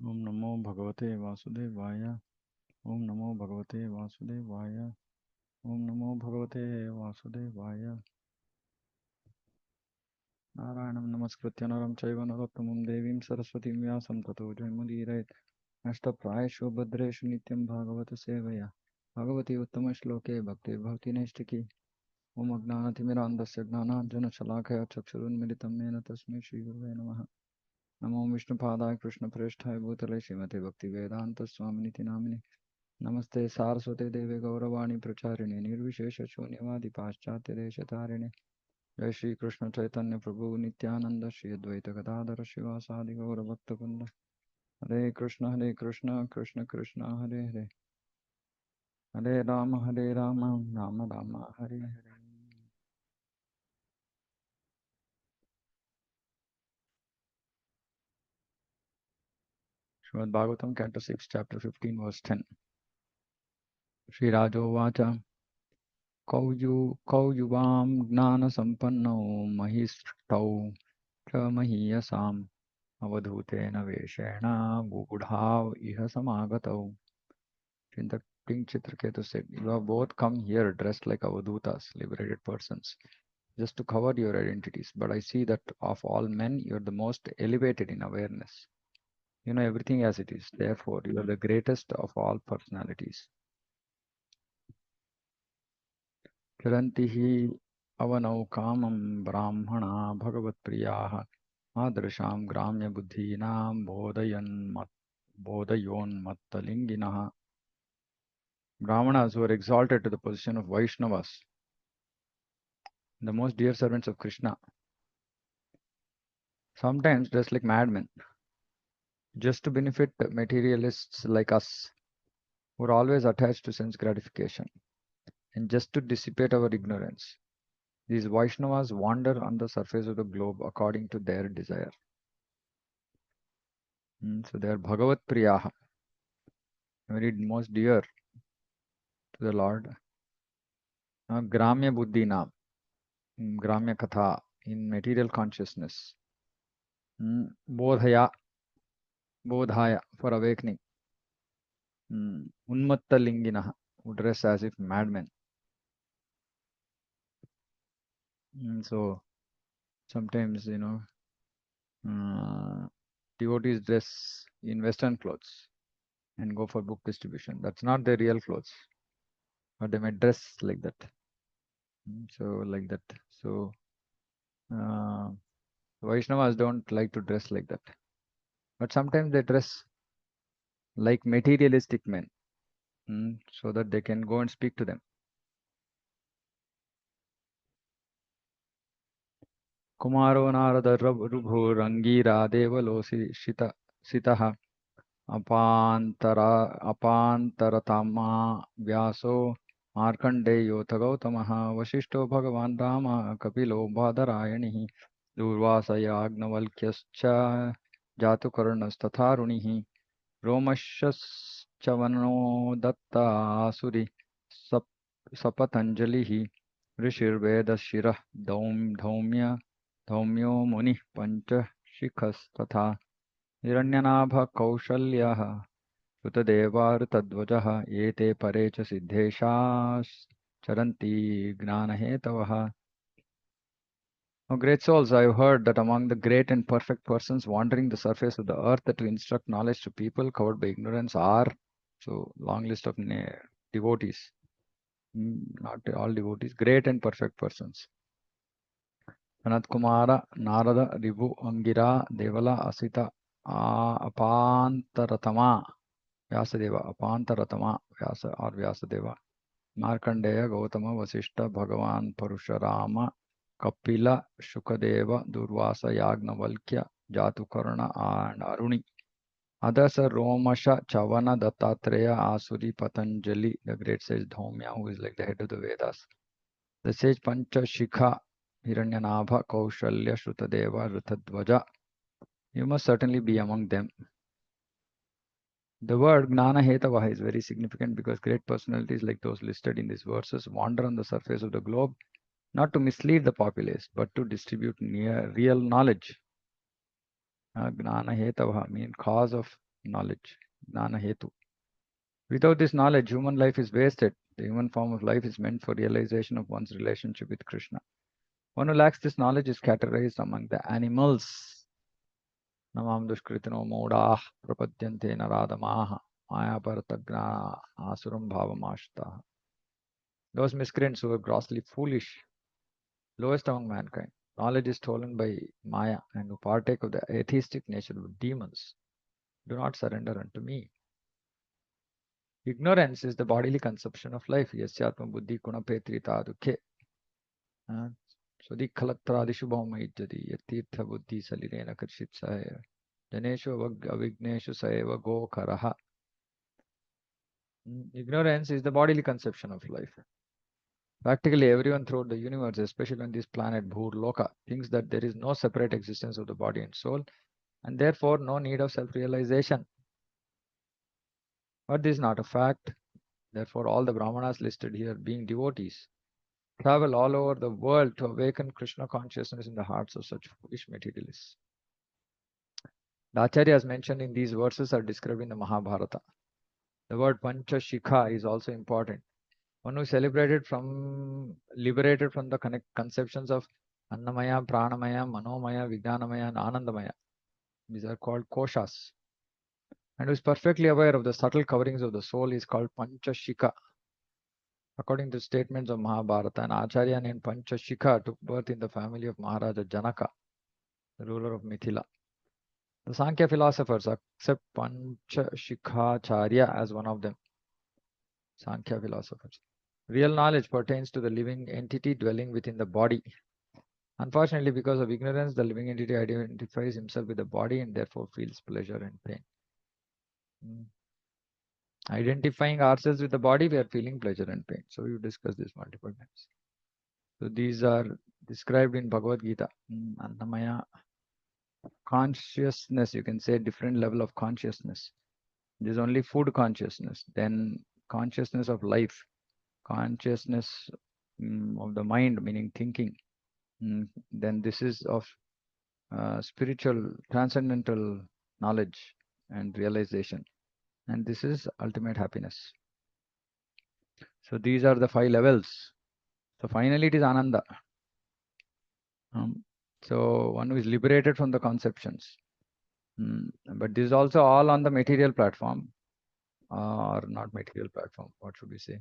ओम नमो भगवते वासुदेवाय। ओम नमो भगवते वासुदेवाय। ओम नमो भगवते वासुदेवाय। नारायणं नमस्कृत्य नरं चैव नरोत्तमं देवीं सरस्वतीं व्यासं ततो जयमुदीरयेत्। नष्टप्रायेषु भद्रेषु नित्यं भागवत सेवया भगवती उत्तमश्लोके भक्तिर्भवति नैष्टिकी। ओम अज्ञानतिमिरान्धस्य ज्ञानाञ्जनशलाकया चक्षुरुन्मिलितं येन तस्मै श्रीगुरुवे नमः। नमो विष्णुपादाय कृष्णप्रेष्ठाय भूतले श्रीमते भक्तिवेदान्तस्वामिनिति नामिने। नमस्ते सारस्वते देवे गौरवाणी प्रचारिणे निर्विशेष शून्यवादी पाश्चात्य देशतारिणे। जय श्री कृष्ण चैतन्य प्रभु नित्यानंद श्री अद्वैत गदाधर शिवासादि गौर भक्तवृंद। Hare Krishna Krishna Krishna Hare Hare. Hare Rama Rama Rama Hare Hare. Shrimad Bhagavatam canto 6 chapter 15 verse 10। Shri राजोवाच कौयुवां ज्ञानसम्पन्नौ महिष्ठौ च महीयसाम् अवधूतेन वेषेण गूढाव इह समागतौ। King Citraketu said, "You have both come here dressed like Avadhutas, liberated persons, just to cover your identities. But I see that of all men, you are the most elevated in awareness. You know everything as it is. Therefore, you are the greatest of all personalities." Kiranti hi avanau kamam brahmana bhagavatpriyaha adrisham gramya buddhinam bodayon mattalinginaha. Brahmanas were exalted to the position of Vaishnavas, the most dear servants of Krishna, sometimes dressed like madmen, just to benefit materialists like us, who are always attached to sense gratification, and just to dissipate our ignorance. These Vaishnavas wander on the surface of the globe according to their desire. So they are Bhagavat Priyaha, very most dear to the Lord. Gramya Buddhina, Gramya Katha, in material consciousness. Bodhaya, Bodhaya, for awakening. Unmatta Linginaha, who dress as if madmen. So sometimes, devotees dress in Western clothes and go for book distribution. That's not their real clothes, but they may dress like that. So like that. So Vaishnavas don't like to dress like that, but sometimes they dress like materialistic men, so that they can go and speak to them. Kumaro Narada Rubhu Rangira Devalosi Sitaha अपान्तरतमा व्यासो मार्कण्डेयोऽथ गौतमः वसिष्ठो भगवान् रामः कपिलो बादरायणिः दूर्वासयाज्ञवल्क्यश्च जातुकर्णस्तथारुणिः रोमशश्चवनो दत्तासुरि सपतञ्जलिः ऋषिर्वेदशिरः धौम्यो मुनिः पञ्चशिखस्तथा हिरण्यनाभः कौशल्यः ऋतदेवाऋतध्वजः एते परे च सिद्धेशाश्चरन्ति ज्ञानहेतवः. O great souls, I have heard that among the great and perfect persons wandering the surface of the earth to instruct knowledge to people covered by ignorance are, so long list of devotees, not all devotees, great and perfect persons. Sanat Kumara, Narada, Ribu, Angira, Devala, Asita, Apantaratama, Vyasadeva, Apantaratama, Vyasa or Vyasadeva, Markandeya, Gautama, Vasishta, Bhagavan, Parusharama, Kapila, Shukadeva, Durvasa, Yagnavalkya, Jatukarna, and Aruni. Others are Romasha, Chavana, Dattatreya, Asuri, Patanjali, the great sage Dhaumya, who is like the head of the Vedas. The sage Pancha Shikha, Hiranyanabha, Kaushalya, Shrutadeva, Rutadvaja. You must certainly be among them. The word Gnana Hetavaha is very significant because great personalities like those listed in these verses wander on the surface of the globe not to mislead the populace but to distribute real knowledge. Gnana Hetavaha means cause of knowledge, Gnana Hetu. Without this knowledge, human life is wasted. The human form of life is meant for realization of one's relationship with Krishna. One who lacks this knowledge is categorized among the animals. Namam dushkritino modah prapadyante naradamaha maya paratagna asuram bhavamashta. Those miscreants who are grossly foolish, lowest among mankind. Knowledge is stolen by Maya and who partake of the atheistic nature of demons. Do not surrender unto me. Ignorance is the bodily conception of life. Yasyatma buddhi kunapetrita dukhe. Swadikhalatradishu bhaumaidyadi yatirtha buddhi salirena karshit sahaya. Janeshu avigneshu saeva go karaha. Ignorance is the bodily conception of life. Practically everyone throughout the universe, especially on this planet Bhurloka, thinks that there is no separate existence of the body and soul, and therefore no need of self-realization. But this is not a fact. Therefore, all the Brahmanas listed here, being devotees, travel all over the world to awaken Krishna consciousness in the hearts of such foolish materialists. The acharyas mentioned in these verses are described in the Mahabharata. The word Pancha Shikha is also important. One who is liberated from the conceptions of Annamaya, Pranamaya, Manomaya, Vijnanamaya, and Anandamaya. These are called koshas. And who is perfectly aware of the subtle coverings of the soul is called Panchashika. According to statements of Mahabharata, an Acharya named Panchashika took birth in the family of Maharaja Janaka, the ruler of Mithila. The Sankhya philosophers accept Panchashikacharya as one of them. Sankhya philosophers. Real knowledge pertains to the living entity dwelling within the body. Unfortunately, because of ignorance, the living entity identifies himself with the body and therefore feels pleasure and pain. Identifying ourselves with the body, we are feeling pleasure and pain. So we've discussed this multiple times. So these are described in Bhagavad Gita. Annamaya consciousness, you can say different level of consciousness. There's only food consciousness, then consciousness of life, consciousness of the mind, meaning thinking. Then this is of spiritual, transcendental knowledge and realization. And this is ultimate happiness. So these are the 5 levels. So finally it is Ananda. So one who is liberated from the conceptions. But this is also all on the material platform, or not material platform, what should we say?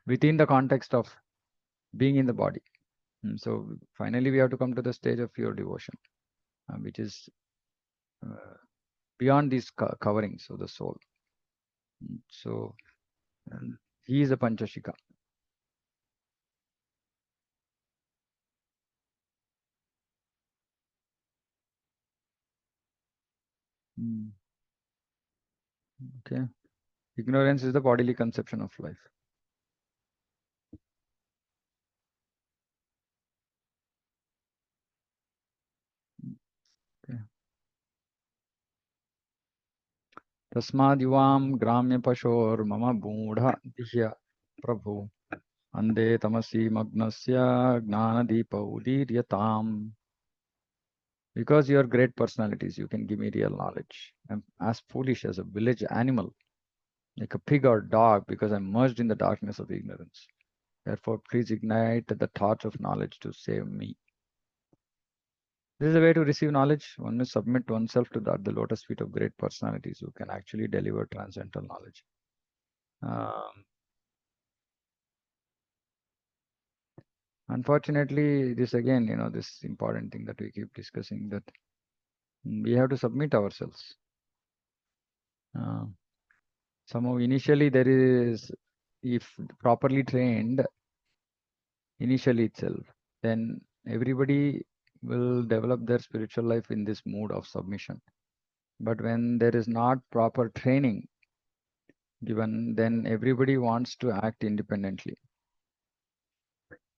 Within the context of being in the body. So finally we have to come to the stage of pure devotion, which is beyond these coverings of the soul. So he is a Panchashika. Okay. Ignorance is the bodily conception of life. Okay. Tasmad yuvam gramya pashor mama budha dihya prabhu ande tamasi magnasya gnana deepa udiryatam. Because you are great personalities, you can give me real knowledge. I'm as foolish as a village animal, like a pig or dog, because I'm merged in the darkness of ignorance. Therefore, please ignite the torch of knowledge to save me. This is a way to receive knowledge. One must submit oneself to the lotus feet of great personalities who can actually deliver transcendental knowledge. Unfortunately, this again, this important thing that we keep discussing, that we have to submit ourselves. Somehow initially there is, if properly trained initially itself, then everybody will develop their spiritual life in this mood of submission. But when there is not proper training given, then everybody wants to act independently.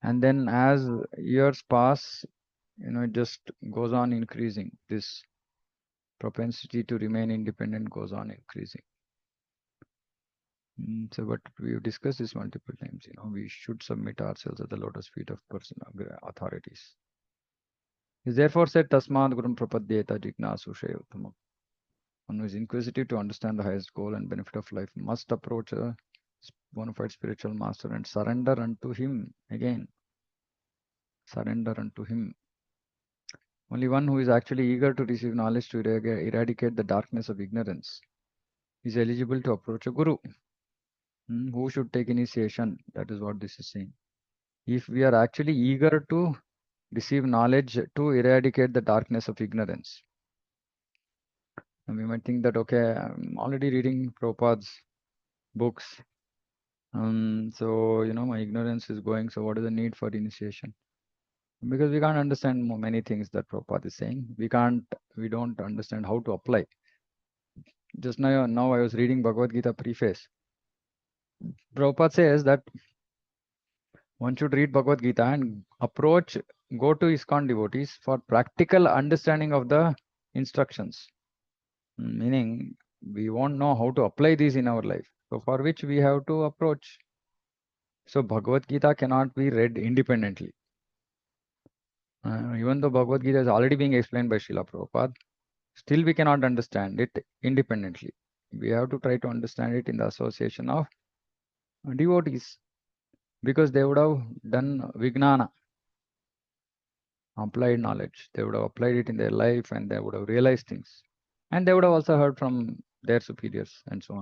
And then as years pass, it just goes on increasing. This propensity to remain independent goes on increasing. So, but we've discussed this multiple times. We should submit ourselves at the lotus feet of personal authorities. He therefore said, Tasmad Gurum Prapadyeta Jignasu Uttamam. One who is inquisitive to understand the highest goal and benefit of life must approach a bona fide spiritual master and surrender unto him. Again, surrender unto him. Only one who is actually eager to receive knowledge to eradicate the darkness of ignorance is eligible to approach a guru. Who should take initiation? That is what this is saying. If we are actually eager to receive knowledge to eradicate the darkness of ignorance, and we might think that, okay, I'm already reading Prabhupada's books. So, my ignorance is going. So, what is the need for initiation? Because we can't understand many things that Prabhupada is saying. We don't understand how to apply. Just now I was reading Bhagavad Gita preface. Prabhupada says that one should read Bhagavad Gita and go to ISKCON devotees for practical understanding of the instructions. Meaning, we won't know how to apply these in our life. So, for which we have to approach. So, Bhagavad Gita cannot be read independently. Even though Bhagavad Gita is already being explained by Srila Prabhupada, still we cannot understand it independently. We have to try to understand it in the association of devotees, because they would have done Vijnana, applied knowledge. They would have applied it in their life and they would have realized things. And they would have also heard from their superiors and so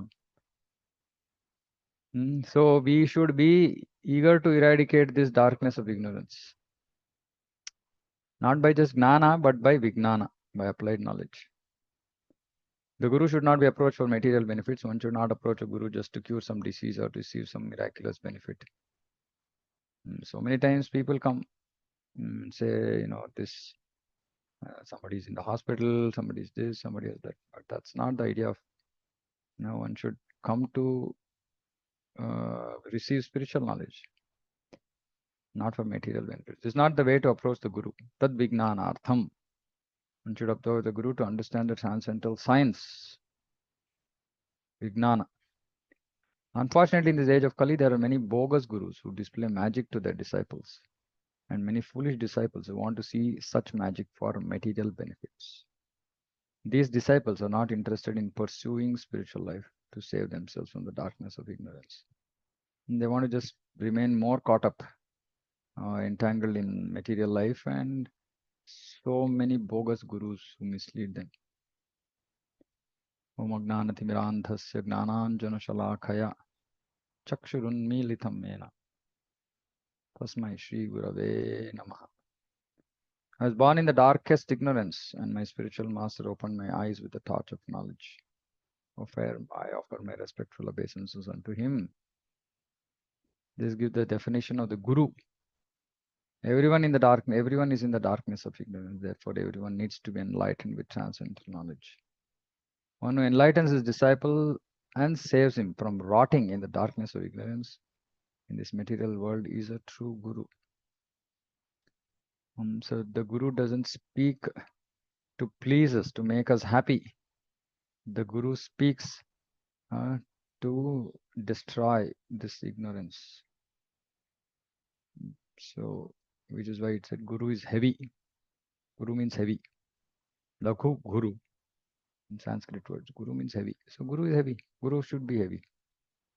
on. So we should be eager to eradicate this darkness of ignorance. Not by just Gnana, but by Vijnana, by applied knowledge. The guru should not be approached for material benefits. One should not approach a guru just to cure some disease or receive some miraculous benefit. So many times people come and say, this somebody is in the hospital, somebody is this, somebody is that. But that's not the idea of, one should come to receive spiritual knowledge, not for material benefits. This is not the way to approach the guru. Tad Vijnanartham. One should approach the guru to understand the transcendental science. Vijnana. Unfortunately, in this age of Kali, there are many bogus gurus who display magic to their disciples, and many foolish disciples who want to see such magic for material benefits. These disciples are not interested in pursuing spiritual life to save themselves from the darkness of ignorance. And they want to just remain more caught up, entangled in material life, and so many bogus gurus who mislead them. Om Agnanathimiranthasya Gnananjanashalakaya Chakshurunmilitam Mena Tasmai Shri Gurave Namaha. I was born in the darkest ignorance, and my spiritual master opened my eyes with the torch of knowledge. I offer my respectful obeisances unto him. This gives the definition of the guru. Everyone is in the darkness of ignorance. Therefore, everyone needs to be enlightened with transcendental knowledge. One who enlightens his disciple and saves him from rotting in the darkness of ignorance in this material world is a true guru. So the guru doesn't speak to please us, to make us happy. The guru speaks to destroy this ignorance. So, which is why it said guru is heavy. Guru means heavy. Lakhu guru. In Sanskrit words, guru means heavy. So guru is heavy. Guru should be heavy.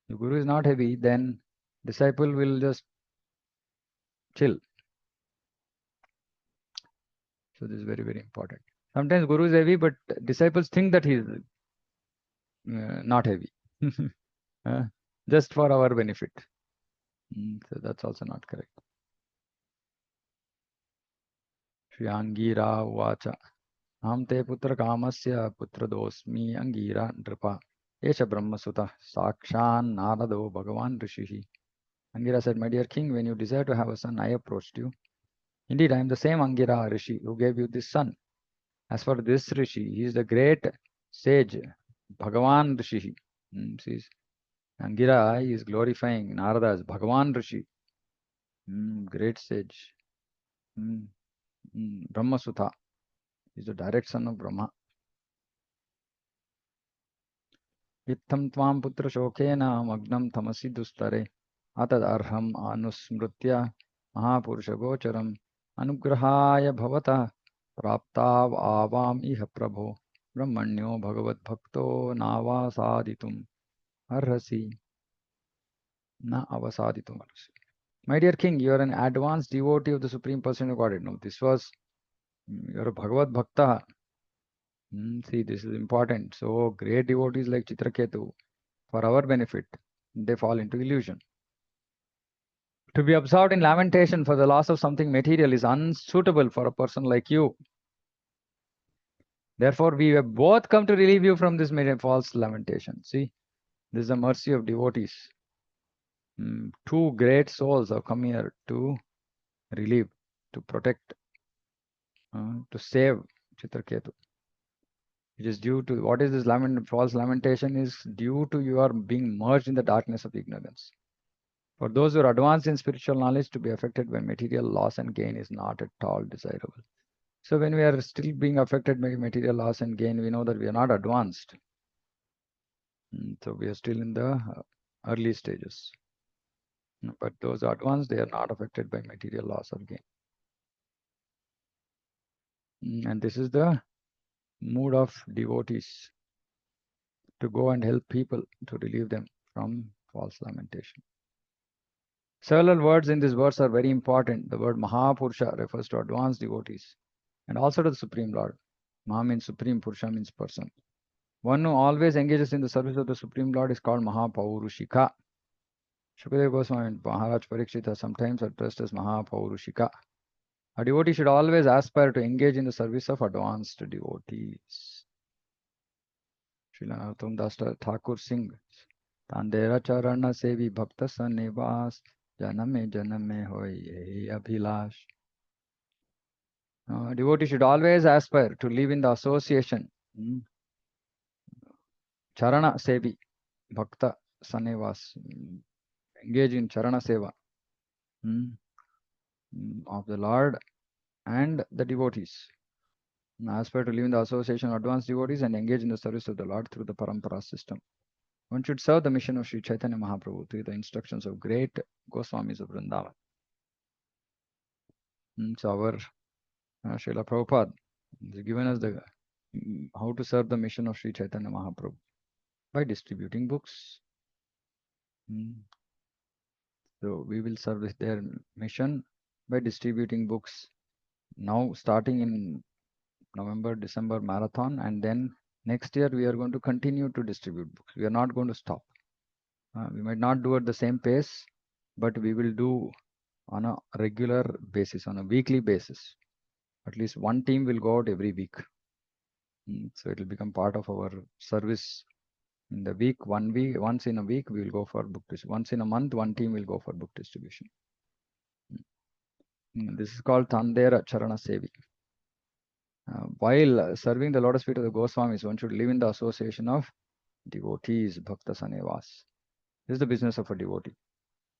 If guru is not heavy, then disciple will just chill. So this is very, very important. Sometimes guru is heavy, but disciples think that he is not heavy. Just for our benefit. So that's also not correct. Shri Angira Vacha. Ham te putra kamasya putra dosmi Angira Nripa. Esha Brahmasuta Sakshan Narado Bhagavan Rishihi. Angira said, my dear king, when you desire to have a son, I approached you. Indeed, I am the same Angira Rishi who gave you this son. As for this Rishi, he is the great sage, Bhagavan Rishi. Sees, Angira is glorifying Narada as Bhagavan Rishi, great sage. Brahmasutha is the direct son of Brahma. Ittham tvam putra shokena magnam tamasi dustare atad arham anusmritya mahapurusha gocharam anugrahaya bhavata Praptav avam iha prabho. Brahmanyo bhagavad bhakto navasaditum arhasi. Na avasaditum arhasi. My dear king, you are an advanced devotee of the Supreme Person of Godhead. No, this was, you are a Bhagavad Bhakta. See, this is important. So, great devotees like Citraketu, for our benefit, they fall into illusion. To be absorbed in lamentation for the loss of something material is unsuitable for a person like you. Therefore, we have both come to relieve you from this false lamentation. See, this is the mercy of devotees. Two great souls have come here to relieve, to protect, to save Citraketu. It is due to, what is this false lamentation is due to your being merged in the darkness of ignorance. For those who are advanced in spiritual knowledge, to be affected by material loss and gain is not at all desirable. So when we are still being affected by material loss and gain, we know that we are not advanced. So we are still in the early stages. But those advanced, they are not affected by material loss or gain. And this is the mood of devotees, to go and help people, to relieve them from false lamentation. Several words in this verse are very important. The word Mahapurusha refers to advanced devotees and also to the Supreme Lord. Maha means Supreme, Purusha means person. One who always engages in the service of the Supreme Lord is called Mahapaurushika. Shukadeva Goswami and Maharaj Parikshit are sometimes addressed as Mahapaurushika. A devotee should always aspire to engage in the service of advanced devotees. Srila Narottam Das Thakur Singh. Tandera Charana Sevi Bhakta Sanivas Janame Janame Hoye Abhilash. A devotee should always aspire to live in the association. Charana Sevi Bhakta Sanivas. Engage in Charana Seva of the Lord and the devotees. Aspire to live in the association of advanced devotees and engage in the service of the Lord through the Parampara system. One should serve the mission of Sri Chaitanya Mahaprabhu through the instructions of great Goswamis of Vrindavan. So our Srila Prabhupada has given us the how to serve the mission of Sri Chaitanya Mahaprabhu by distributing books. So we will service their mission by distributing books. Now starting in November, December marathon, and then next year we are going to continue to distribute books. We are not going to stop. We might not do at the same pace, but we will do on a regular basis, on a weekly basis. At least one team will go out every week. So it will become part of our service. In the week, once in a week, we will go for book distribution. Once in a month, one team will go for book distribution. This is called Tandera Charana Sevi. While serving the lotus feet of the Goswamis, one should live in the association of devotees, Bhakta Sanevas. This is the business of a devotee.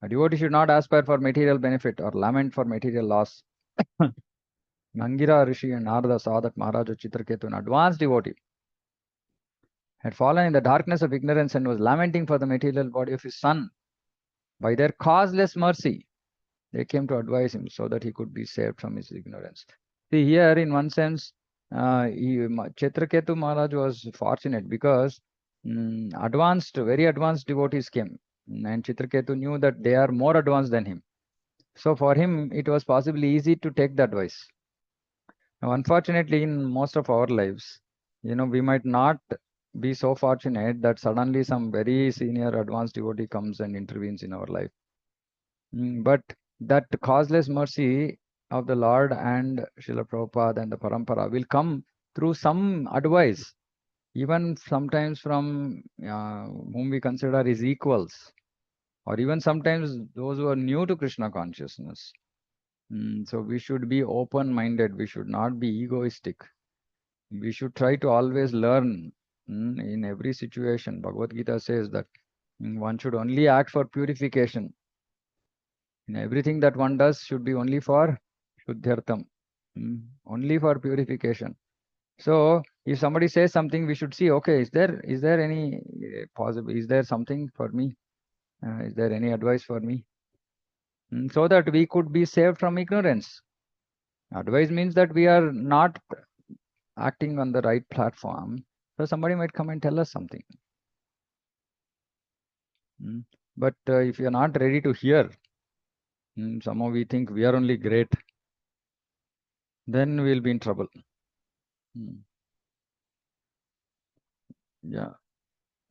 A devotee should not aspire for material benefit or lament for material loss. Angira Rishi and Narada saw that Maharaja Citraketu, an advanced devotee, had fallen in the darkness of ignorance and was lamenting for the material body of his son. By their causeless mercy, they came to advise him so that he could be saved from his ignorance. See, here in one sense, Chitraketu Maharaj was fortunate because very advanced devotees came, and Chitraketu knew that they are more advanced than him. So for him, it was possibly easy to take the advice. Now, unfortunately, in most of our lives, we might not be so fortunate that suddenly some very senior advanced devotee comes and intervenes in our life. But that causeless mercy of the Lord and Srila Prabhupada and the Parampara will come through some advice, even sometimes from whom we consider as equals, or even sometimes those who are new to Krishna consciousness. So we should be open-minded. We should not be egoistic. We should try to always learn in every situation. Bhagavad Gita says that one should only act for purification. And everything that one does should be only for Shuddhyartham, only for purification. So if somebody says something, we should see, okay, is there any possible, is there something for me? Is there any advice for me? So that we could be saved from ignorance. Advice means that we are not acting on the right platform. So somebody might come and tell us something. But if you are not ready to hear, somehow we think we are only great, then we'll be in trouble. Yeah.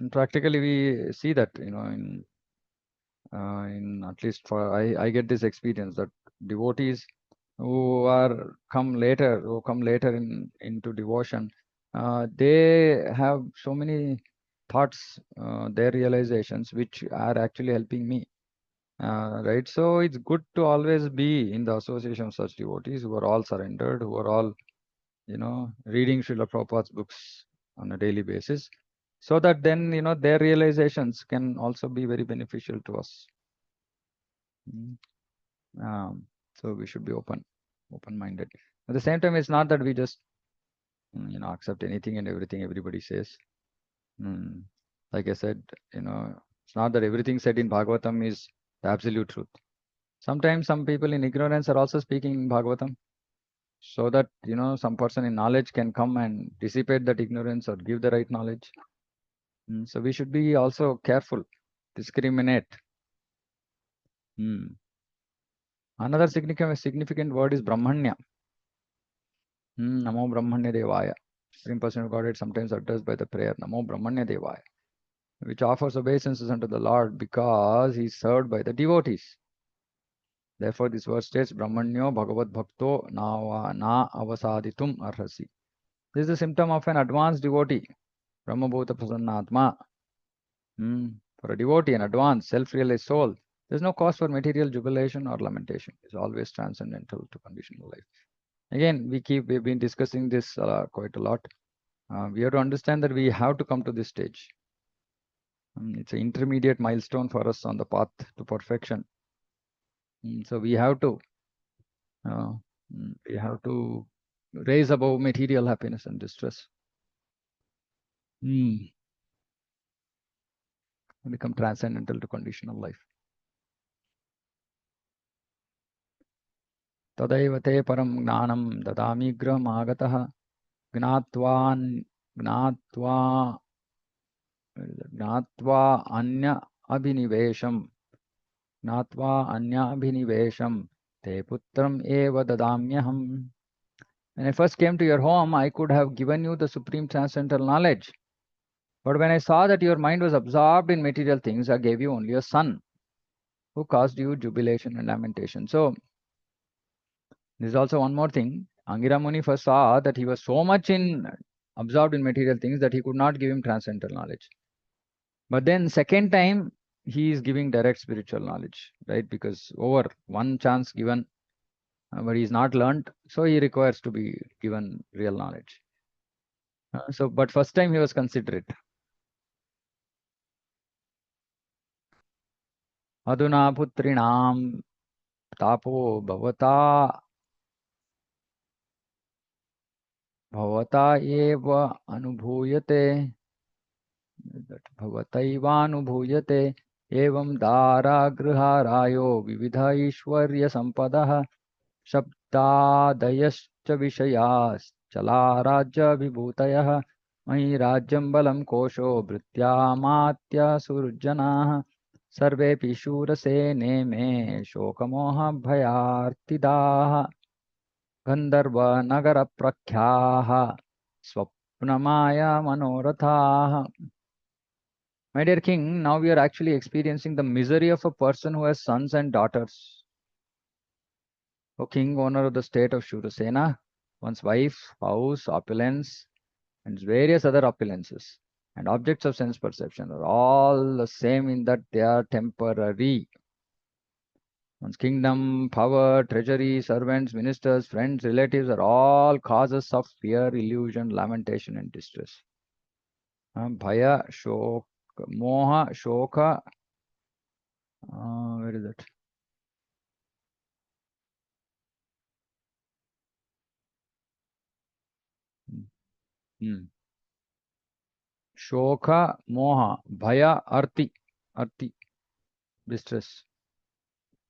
And practically we see that, in at least for I get this experience that devotees who come later into devotion, they have so many thoughts, their realizations, which are actually helping me. Right, so it's good to always be in the association of such devotees who are all surrendered, who are all, reading Srila Prabhupada's books on a daily basis, so that then, their realizations can also be very beneficial to us. Mm. So we should be open-minded. At the same time, it's not that we just, accept anything and everything everybody says. Like I said, it's not that everything said in Bhagavatam is the absolute truth. Sometimes some people in ignorance are also speaking in Bhagavatam, so that, some person in knowledge can come and dissipate that ignorance or give the right knowledge. So we should be also careful, discriminate. Another significant word is Brahmanya. Namo Brahmanya Devaya. Supreme Person of Godhead sometimes addressed by the prayer Namo Brahmanya Devaya, which offers obeisances unto the Lord because he is served by the devotees. Therefore, this verse states Brahmanyo Bhagavad Bhakto na avasaditum arhasi. This is the symptom of an advanced devotee. Brahmabhuta Prasannatma. For a devotee, an advanced, self-realized soul, there is no cause for material jubilation or lamentation. It's always transcendental to conditional life. Again, we've been discussing this quite a lot. We have to understand that we have to come to this stage. It's an intermediate milestone for us on the path to perfection. So we have to raise above material happiness and distress. Become transcendental to conditional life. Tadaiva te param gnanam dadami graham agatah gnatva anya abhinivesham te putram eva dadamyaham. When I first came to your home, I could have given you the supreme transcendental knowledge. But when I saw that your mind was absorbed in material things, I gave you only a son who caused you jubilation and lamentation. So, this is also one more thing. Angira Muni first saw that he was so much absorbed in material things that he could not give him transcendental knowledge. But then second time, he is giving direct spiritual knowledge, right? Because over one chance given, but he is not learned, so he requires to be given real knowledge. But first time he was considerate. Aduna putrinam tapo bhavata eva anubhuyate भवतैवानुभूयते एवं दारागृहारायो विविध ऐश्वर्यसम्पदः शब्दादयश्च विषयाश्चलाराज्यविभूतयः मयि राज्यं बलं कोशो भृत्यामात्यसुरजनाः सर्वेऽपि शूरसेने मे शोकमोहभयार्तिदाः गन्धर्वनगरप्रख्याः स्वप्नमाया मनोरथाः. My dear king, now we are actually experiencing the misery of a person who has sons and daughters. O king, owner of the state of Shurasena, one's wife, house, opulence, and various other opulences and objects of sense perception are all the same in that they are temporary. One's kingdom, power, treasury, servants, ministers, friends, relatives are all causes of fear, illusion, lamentation, and distress. Bhaya, shoka, moha, shoka. Where is it? Shoka, moha, bhaya, arti, distress.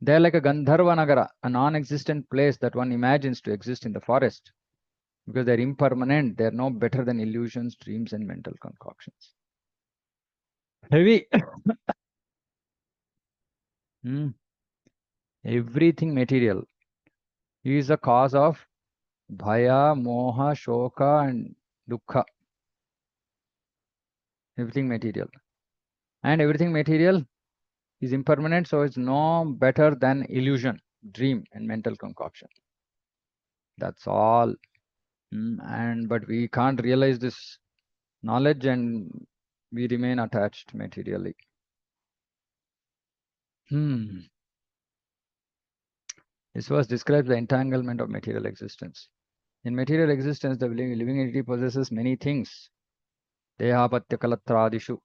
They're like a Gandharva Nagara, a non-existent place that one imagines to exist in the forest. Because they're impermanent, they're no better than illusions, dreams, and mental concoctions. Heavy. Everything material is a cause of bhaya, moha, shoka, and dukkha. Everything material. And everything material is impermanent, so it's no better than illusion, dream, and mental concoction. That's all. And but we can't realize this knowledge, and we remain attached materially. This was describes the entanglement of material existence. In material existence, the living entity possesses many things. Deha apatya kalatradishu.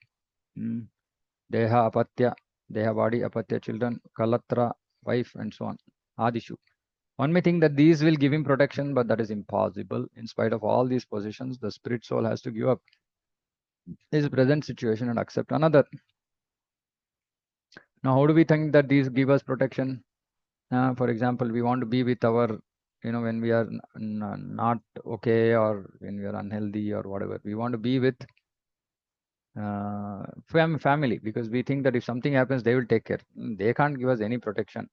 Deha apatya, deha body, apatya children, kalatra wife, and so on. Adishu. One may think that these will give him protection, but that is impossible. In spite of all these possessions, the spirit soul has to give up his present situation and accept another. Now, how do we think that these give us protection? For example, we want to be with our, when we are not okay, or when we are unhealthy or whatever, we want to be with family, because we think that if something happens, they will take care. They can't give us any protection.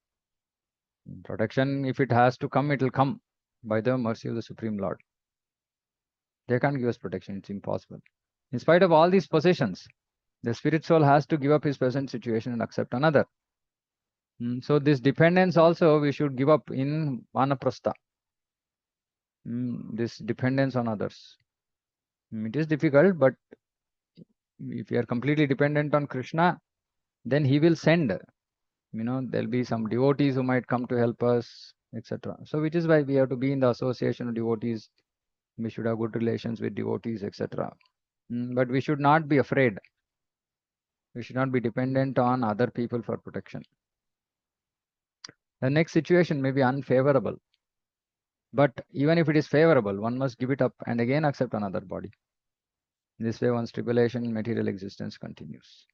Protection, if it has to come, it will come by the mercy of the Supreme Lord. They can't give us protection. It's impossible. In spite of all these possessions, the spirit soul has to give up his present situation and accept another. So this dependence also we should give up in vanaprastha. This dependence on others. It is difficult, but if you are completely dependent on Krishna, then he will send. There'll be some devotees who might come to help us, etc. So which is why we have to be in the association of devotees. We should have good relations with devotees, etc. But we should not be afraid. We should not be dependent on other people for protection. The next situation may be unfavorable. But even if it is favorable, one must give it up and again accept another body. This way one's tribulation in material existence continues.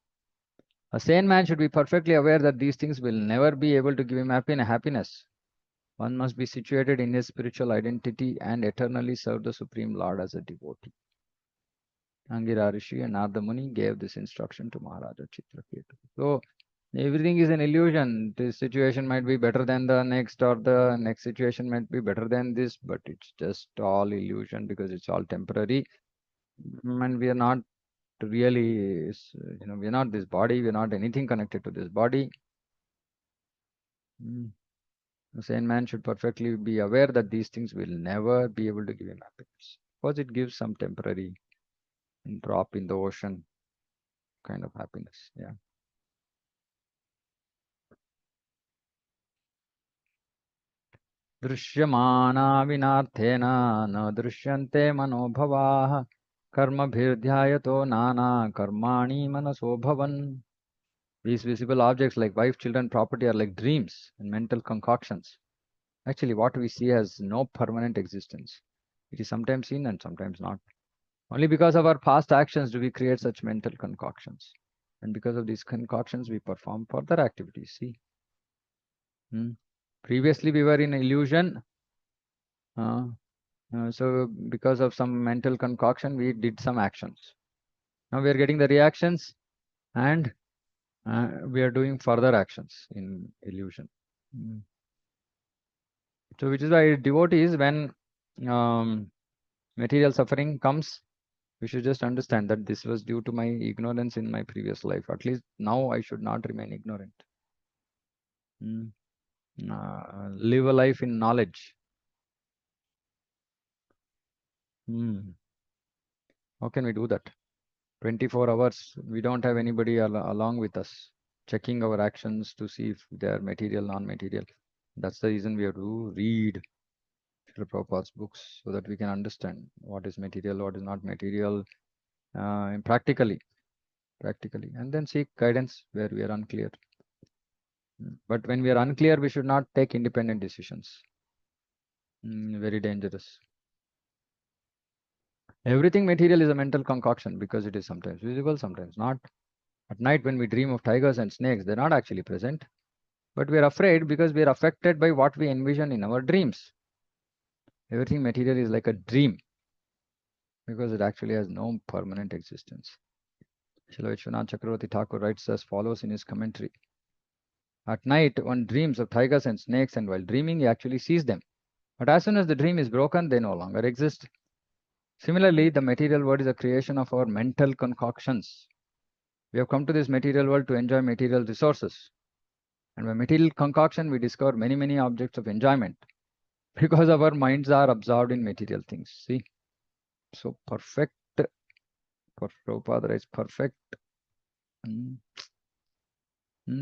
A sane man should be perfectly aware that these things will never be able to give him happiness. One must be situated in his spiritual identity and eternally serve the Supreme Lord as a devotee. Angira Rishi and Narada Muni gave this instruction to Maharaja Citraketu. So everything is an illusion. This situation might be better than the next, or the next situation might be better than this, but it's just all illusion because it's all temporary. And we are not really, we are not this body, we are not anything connected to this body. The sane man should perfectly be aware that these things will never be able to give him happiness. Because it gives some temporary drop in the ocean kind of happiness. Yeah. दृश्यमाना विनार्थेन न दृश्यन्ते मनोभवाः कर्मभिर्ध्यायतो नाना कर्माणि मनसो भवन्. These visible objects like wife, children, property are like dreams and mental concoctions. Actually, what we see has no permanent existence. It is sometimes seen and sometimes not. Only because of our past actions do we create such mental concoctions. And because of these concoctions, we perform further activities. See? Previously, we were in illusion. So because of some mental concoction, we did some actions. Now we are getting the reactions, and we are doing further actions in illusion. So which is why devotees, when material suffering comes, we should just understand that this was due to my ignorance in my previous life. At least now I should not remain ignorant. Live a life in knowledge. How can we do that? 24 hours, we don't have anybody along with us, checking our actions to see if they are material, non-material. That's the reason we have to read Srila Prabhupada's books, so that we can understand what is material, what is not material, and practically, and then seek guidance where we are unclear. But when we are unclear, we should not take independent decisions. Very dangerous. Everything material is a mental concoction because it is sometimes visible, sometimes not. At night, when we dream of tigers and snakes, they're not actually present. But we are afraid because we are affected by what we envision in our dreams. Everything material is like a dream because it actually has no permanent existence. Srila Vishwanath Chakravarti Thakur writes as follows in his commentary. At night, one dreams of tigers and snakes, and while dreaming, he actually sees them. But as soon as the dream is broken, they no longer exist. Similarly, the material world is a creation of our mental concoctions. We have come to this material world to enjoy material resources. And by material concoction, we discover many, many objects of enjoyment because our minds are absorbed in material things. See? So perfect. For Prabhupada is perfect.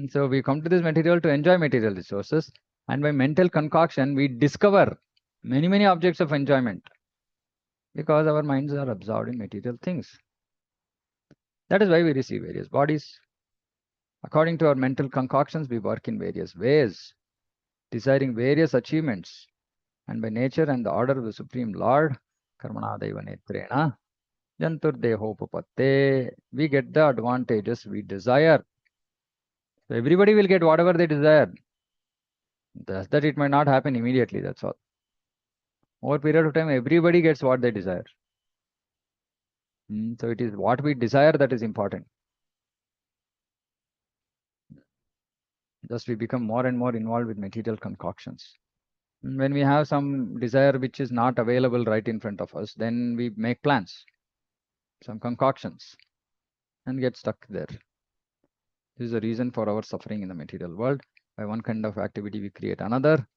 So we come to this material to enjoy material resources. And by mental concoction, we discover many, many objects of enjoyment because our minds are absorbed in material things. That is why we receive various bodies. According to our mental concoctions, we work in various ways, desiring various achievements. And by nature and the order of the Supreme Lord, Karmana Daiva Netrena, Jantur Dehopapatte, we get the advantages we desire. So everybody will get whatever they desire. Just that it might not happen immediately, that's all. Over a period of time, everybody gets what they desire. So it is what we desire that is important. Thus we become more and more involved with material concoctions. When we have some desire which is not available right in front of us, then we make plans, some concoctions, and get stuck there. This is the reason for our suffering in the material world. By one kind of activity, we create another.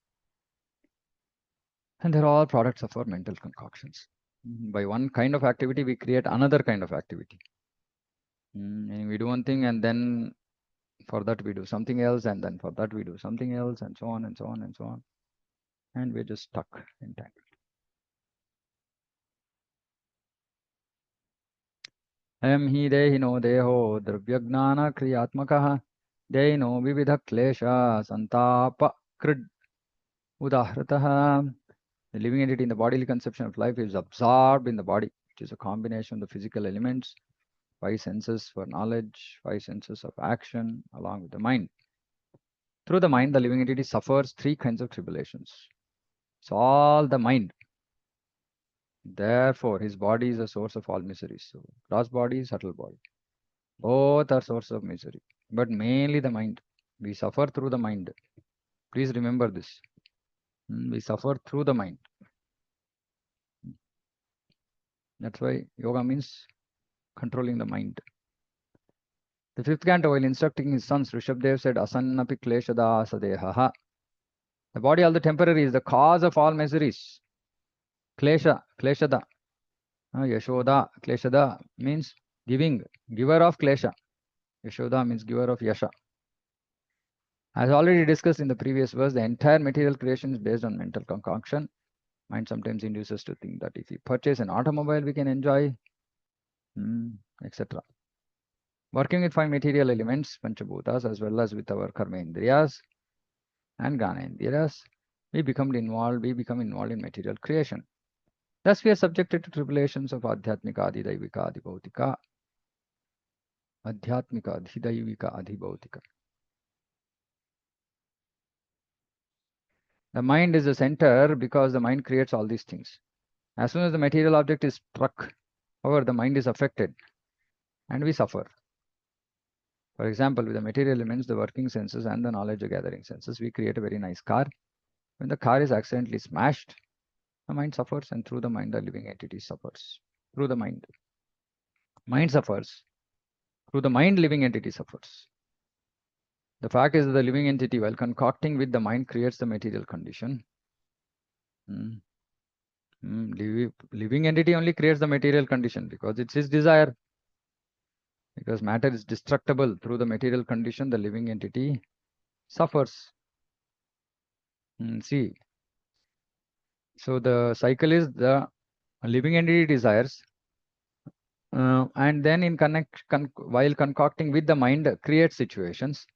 And they're all products of our mental concoctions. By one kind of activity, we create another kind of activity. And we do one thing, and then for that we do something else, and then for that we do something else, and so on and so on and so on. And we're just stuck in time. Ayam hi dehino deho dravyajnana kriyatmakaha dehino vividha klesha santapa krid udahrataha. The living entity in the bodily conception of life is absorbed in the body, which is a combination of the physical elements, 5 senses for knowledge, 5 senses of action, along with the mind. Through the mind, the living entity suffers 3 kinds of tribulations. It's all the mind. Therefore, his body is a source of all miseries. So, gross body, subtle body. Both are source of misery, but mainly the mind. We suffer through the mind. Please remember this. We suffer through the mind. That's why yoga means controlling the mind. The 5th canto, while instructing his sons, Rishabdev said, Asannapi kleshada sadehaha. The body, all the temporary, is the cause of all miseries. Klesha, kleshada. Yashoda, kleshada means giving, giver of klesha. Yashoda means giver of yasha. As already discussed in the previous verse, the entire material creation is based on mental concoction. Mind sometimes induces us to think that if we purchase an automobile, we can enjoy, etc. Working with 5 material elements, Panchabhutas, as well as with our Karma Indriyas and Gnana Indriyas, we become involved in material creation. Thus, we are subjected to tribulations of Adhyatmika, Adhidaivika, Adhibhautika. Adhyatmika, Adhidaivika, Adhibhautika. The mind is the center because the mind creates all these things. As soon as the material object is struck, however, the mind is affected and we suffer. For example, with the material elements, the working senses and the knowledge gathering senses, we create a very nice car. When the car is accidentally smashed, the mind suffers, and through the mind, the living entity suffers. Through the mind. Mind suffers. Through the mind, living entity suffers. The fact is that the living entity, while concocting with the mind, creates the material condition. Living entity only creates the material condition because it's his desire. Because matter is destructible, through the material condition, the living entity suffers. See, so the cycle is the living entity desires, and then while concocting with the mind, creates situations.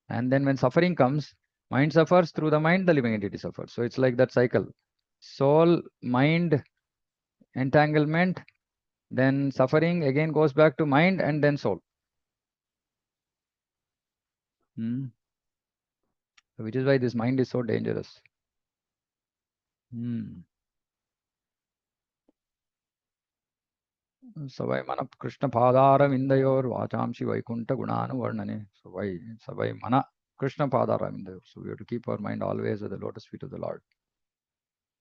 And then when suffering comes, mind suffers, through the mind, the living entity suffers. So it's like that cycle. Soul, mind, entanglement, then suffering again goes back to mind and then soul. So which is why this mind is so dangerous. Hmm. Savai mana Krishna padara vindayor vachamshi vaikunta gunanu varnane. Savai mana Krishna padara vindayor. So we have to keep our mind always at the lotus feet of the Lord.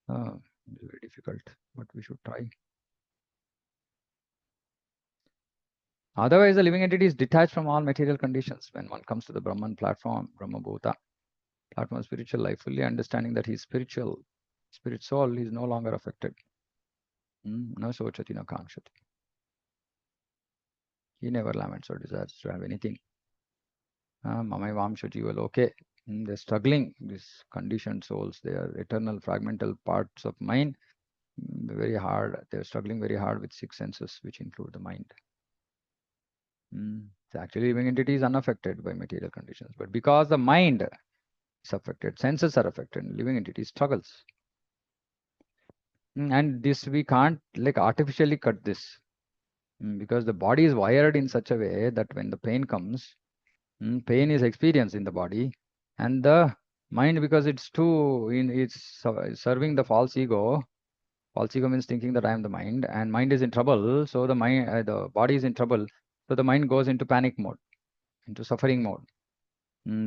It's very difficult, but we should try. Otherwise, the living entity is detached from all material conditions. When one comes to the Brahman platform, Brahma Bhuta, platform of spiritual life, fully understanding that he is spiritual, spirit soul, is no longer affected. No sochati, no kankshati. He never laments or desires to have anything. Mamai Vamsha Jiva Loke. They're struggling, these conditioned souls. They are eternal fragmental parts of mind. Very hard. They're struggling very hard with six senses, which include the mind. So actually, living entity is unaffected by material conditions. But because the mind is affected, senses are affected, living entity struggles. And this we can't like artificially cut this. Because the body is wired in such a way that when the pain comes, pain is experienced in the body, and the mind, because it's serving the false ego. False ego means thinking that I am the mind, and mind is in trouble. So the body is in trouble. So the mind goes into panic mode, into suffering mode,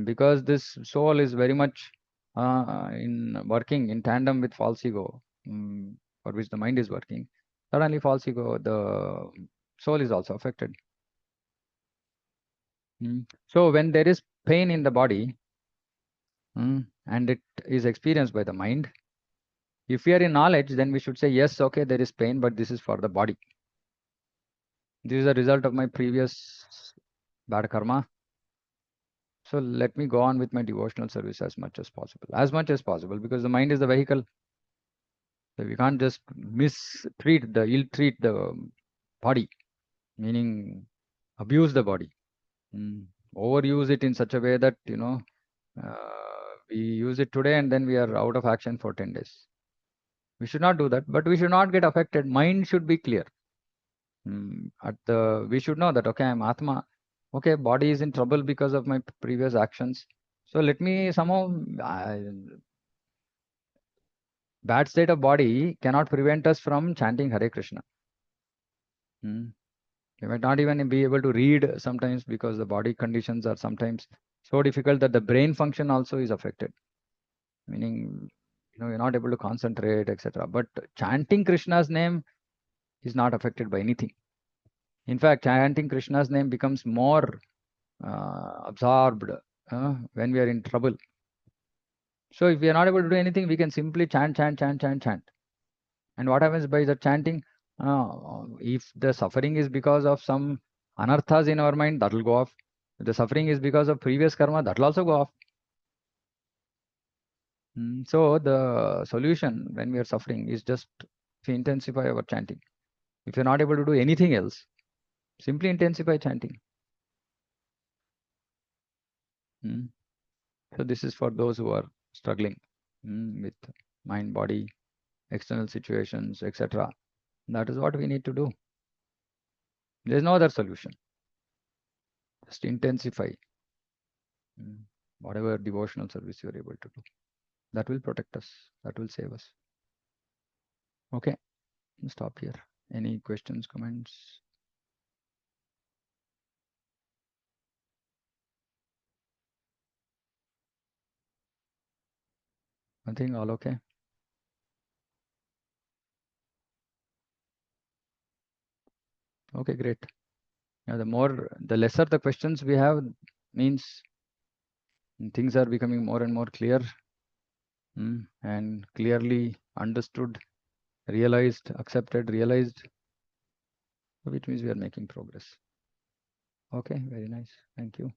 because this soul is very much in working in tandem with false ego, for which the mind is working. Suddenly, false ego, the soul is also affected. So when there is pain in the body, and it is experienced by the mind, if we are in knowledge, then we should say, yes, okay, there is pain, but this is for the body. This is a result of my previous bad karma. So let me go on with my devotional service as much as possible, because the mind is the vehicle. So we can't just ill-treat the body, meaning abuse the body, overuse it in such a way that, we use it today and then we are out of action for 10 days. We should not do that, but we should not get affected. Mind should be clear. We should know that, okay, I'm Atma. Okay, body is in trouble because of my previous actions. So let me somehow, bad state of body cannot prevent us from chanting Hare Krishna. We might not even be able to read sometimes because the body conditions are sometimes so difficult that the brain function also is affected. Meaning, you're not able to concentrate, etc. But chanting Krishna's name is not affected by anything. In fact, chanting Krishna's name becomes more absorbed when we are in trouble. So if we are not able to do anything, we can simply chant. And what happens by the chanting? If the suffering is because of some anarthas in our mind, that will go off. If the suffering is because of previous karma, that will also go off. So the solution when we are suffering is just to intensify our chanting. If you're not able to do anything else, simply intensify chanting. So this is for those who are struggling with mind, body, external situations, etc. That is what we need to do. There is no other solution. Just intensify whatever devotional service you are able to do. That will protect us. That will save us. Okay, stop here. Any questions, comments? Nothing, all okay? Okay, great. Yeah, the lesser the questions we have, means things are becoming more and more clear and clearly understood, accepted, realized, which means we are making progress. Okay, very nice. Thank you.